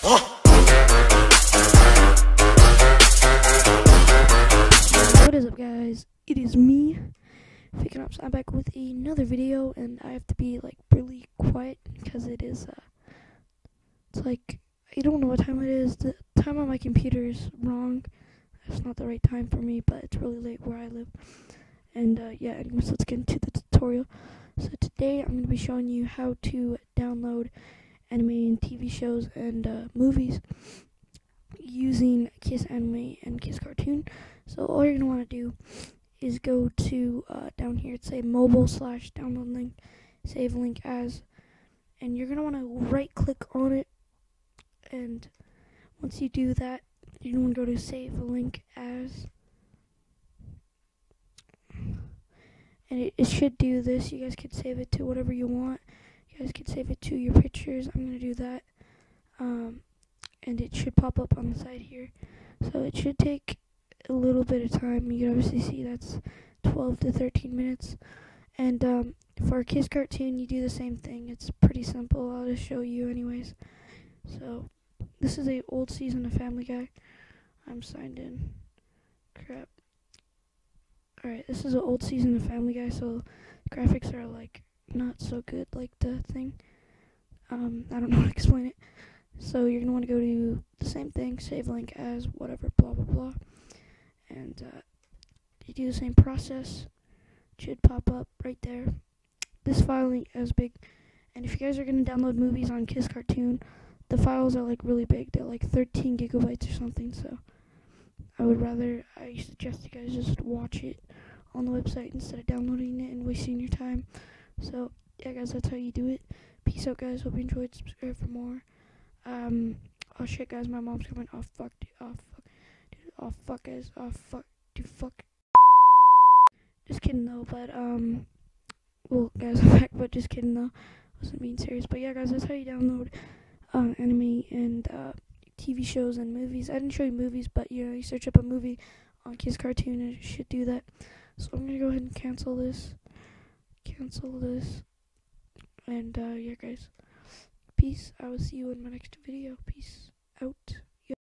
What is up, guys? It is me, Picking Up. I'm back with another video, and I have to be like really quiet because it is it's like I don't know what time it is. The time on my computer is wrong. It's not the right time for me, but it's really late where I live. And yeah, anyways, let's get into the tutorial. So today I'm going to be showing you how to download anime and TV shows and movies using Kiss Anime and Kiss Cartoon. So all you're going to want to do is go to down here, it's a mobile/download link, save link as, and you're going to want to right click on it, and once you do that, you're going to want to go to save link as, and it should do this. You guys can save it to whatever you want. You guys can save it to your pictures. I'm going to do that, and it should pop up on the side here. So it should take a little bit of time. You can obviously see that's 12 to 13 minutes. And for a Kiss Cartoon, you do the same thing. It's pretty simple. I'll just show you anyways. So this is a old season of Family Guy. I'm signed in. Crap. Alright, this is an old season of Family Guy, so the graphics are like not so good like the thing. I don't know how to explain it. So you're going to want to go to the same thing, save link as, whatever, blah blah blah. And you do the same process. It should pop up right there. This file ain't as big. And if you guys are going to download movies on Kiss Cartoon, the files are like really big. They're like 13 gigabytes or something. So I suggest you guys just watch it on the website instead of downloading it and wasting your time. So yeah, guys, that's how you do it. Peace out, guys. Hope you enjoyed. Subscribe for more. Oh shit, guys, my mom's coming. Oh fuck, dude. Oh fuck, dude. Oh fuck, guys. Oh fuck, dude. Fuck. Just kidding though, but well, guys, I'm back. But just kidding though. Wasn't being serious. But yeah, guys, that's how you download anime and TV shows and movies. I didn't show you movies, but you search up a movie on Kiss Cartoon and it should do that. So I'm gonna go ahead and cancel this. And yeah, guys. Peace. I will see you in my next video. Peace out.